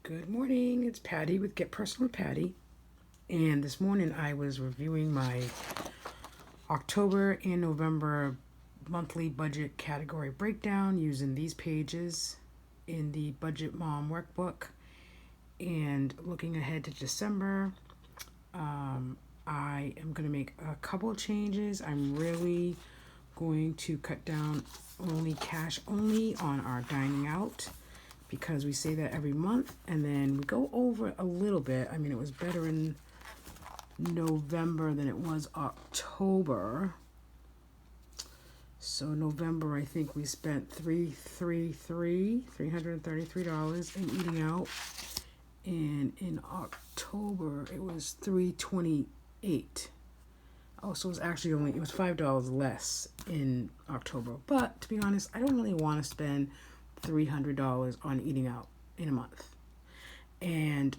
Good morning, it's Patty with Get Personal with Patty. And this morning I was reviewing my October and November monthly budget category breakdown using these pages in the Budget Mom workbook. And looking ahead to December, I am going to make a couple of changes. I'm really going to cut down only cash only on our dining out, because we say that every month and then we go over a little bit. I mean, it was better in November than it was October. So November, I think we spent $333 in eating out, and in October it was $328. Oh, so it was $5 less in October. But to be honest, I don't really want to spend $300 on eating out in a month. And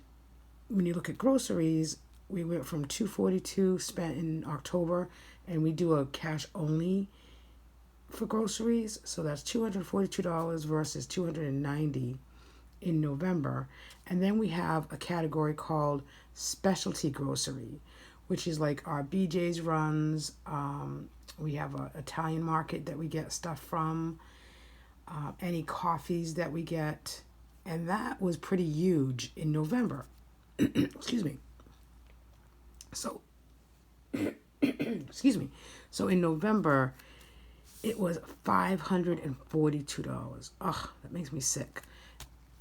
when you look at groceries, we went from $242 spent in October, and we do a cash only for groceries, so that's $242 versus $290 in November. And then we have a category called specialty grocery, which is like our BJ's runs. We have an Italian market that we get stuff from, any coffees that we get, and that was pretty huge in November. Excuse me. So, excuse me. So in November, it was $542. Ugh, that makes me sick.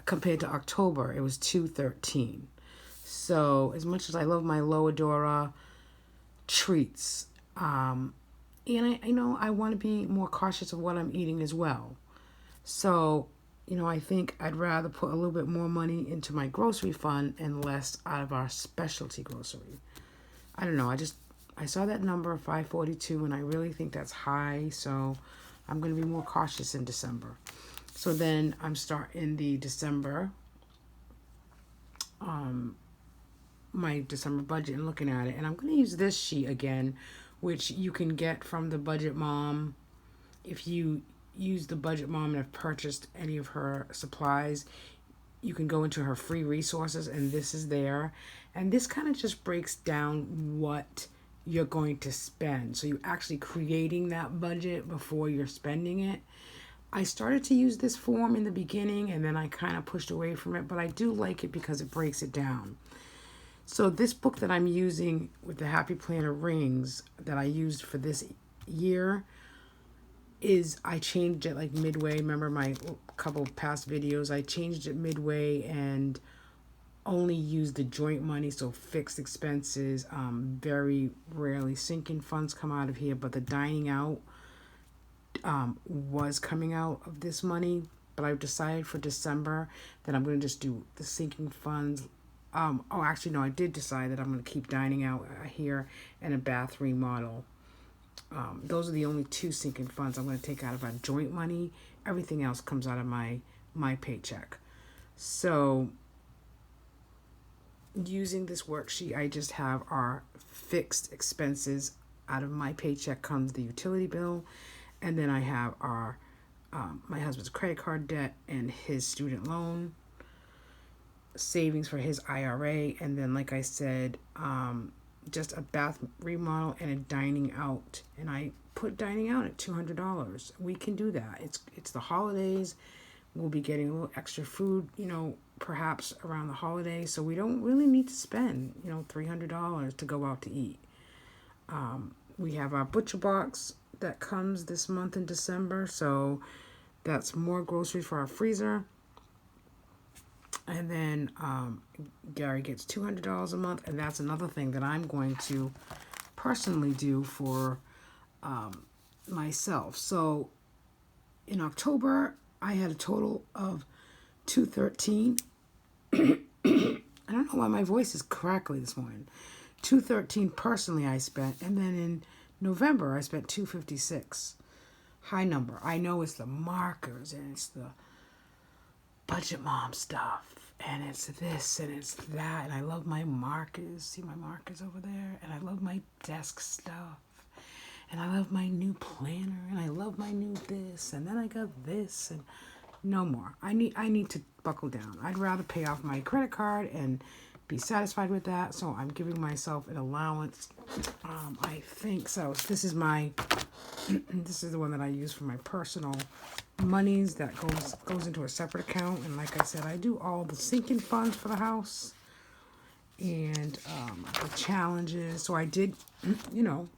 Compared to October, it was $213. So as much as I love my Loadora treats, and I know I want to be more cautious of what I'm eating as well. So, I think I'd rather put a little bit more money into my grocery fund and less out of our specialty grocery. I don't know. I saw that number of 542, and I really think that's high. So I'm going to be more cautious in December. So then I'm starting the December, my December budget, and looking at it. And I'm going to use this sheet again, which you can get from the Budget Mom. If you use the Budget Mom and have purchased any of her supplies, you can go into her free resources, and this is there. And this kind of just breaks down what you're going to spend. So you're actually creating that budget before you're spending it. I started to use this form in the beginning, and then I kind of pushed away from it, but I do like it because it breaks it down. So this book that I'm using with the Happy Planner rings that I used for this year I changed it like midway. Remember my couple past videos, I changed it midway and only used the joint money, so fixed expenses. Very rarely sinking funds come out of here, but the dining out was coming out of this money. But I've decided for December that I'm going to just do the sinking funds. I did decide that I'm going to keep dining out here and a bath remodel. Those are the only two sinking funds I'm going to take out of our joint money. Everything else comes out of my paycheck. So using this worksheet, I just have our fixed expenses. Out of my paycheck comes the utility bill, and then I have our my husband's credit card debt and his student loan, savings for his IRA, and then, like I said, just a bath remodel and a dining out. And I put dining out at $200. We can do that. It's the holidays. We'll be getting a little extra food, perhaps around the holidays. So we don't really need to spend, $300 to go out to eat. We have our butcher box that comes this month in December. So that's more groceries for our freezer. And then Gary gets $200 a month, and that's another thing that I'm going to personally do for myself. So in October, I had a total of $213. I don't know why my voice is crackly this morning. $213 personally I spent, and then in November I spent $256. High number. I know it's the markers and it's the Budget Mom stuff, and it's this and it's that, and I love my markers. See my markers over there? And I love my desk stuff, and I love my new planner, and I love my new this, and then I got this, and No more. I need to buckle down. I'd rather pay off my credit card and be satisfied with that. So I'm giving myself an allowance. I think so. This is my this is the one that I use for my personal monies that goes into a separate account. And like I said, I do all the sinking funds for the house and the challenges. So I did,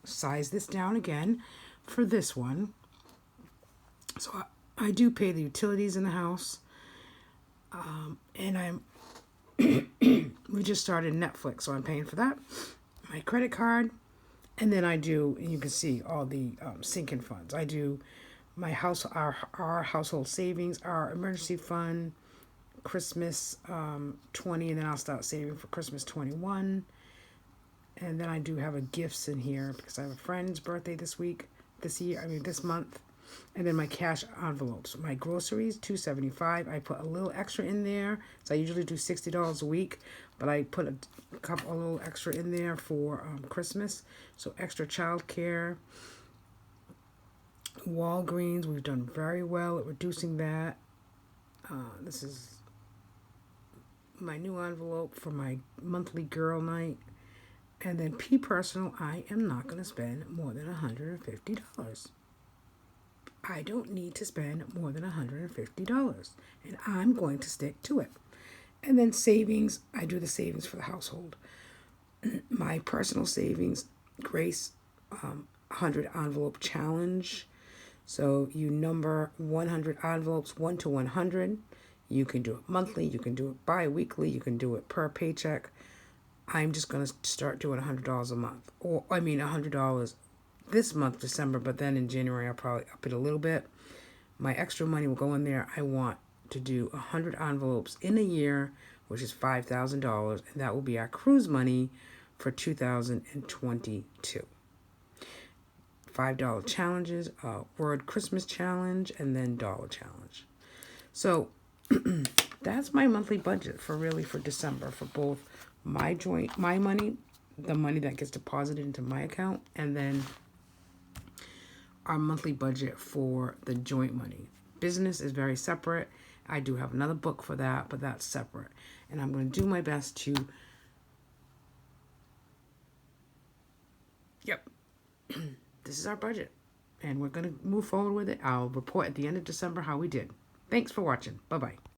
size this down again for this one. So I do pay the utilities in the house, and we just started Netflix, so I'm paying for that, my credit card, and then I do, and you can see all the sinking funds. I do my house, our household savings, our emergency fund, Christmas 20, and then I'll start saving for Christmas 21, and then I do have a gifts in here because I have a friend's birthday this month. And then my cash envelopes, my groceries, $2.75. I put a little extra in there. So I usually do $60 a week, but I put a little extra in there for Christmas. So extra childcare. Walgreens, we've done very well at reducing that. This is my new envelope for my monthly girl night. And then P Personal, I am not going to spend more than $150. I don't need to spend more than $150, and I'm going to stick to it. And then savings, I do the savings for the household. My personal savings, Grace 100 envelope challenge. So you number 100 envelopes, 1 to 100. You can do it monthly, you can do it bi-weekly, you can do it per paycheck. I'm just going to start doing $100 a month. $100 this month, December, but then in January I'll probably up it a little bit. My extra money will go in there. I want to do 100 envelopes in a year, which is $5,000, and that will be our cruise money for 2022. $5 challenges, word Christmas challenge, and then dollar challenge. So that's my monthly budget for December, for both my money, the money that gets deposited into my account, and then our monthly budget for the joint money. Business is very separate. I do have another book for that, but that's separate. And I'm going to do my best to, this is our budget. And we're going to move forward with it. I'll report at the end of December how we did. Thanks for watching. Bye-bye.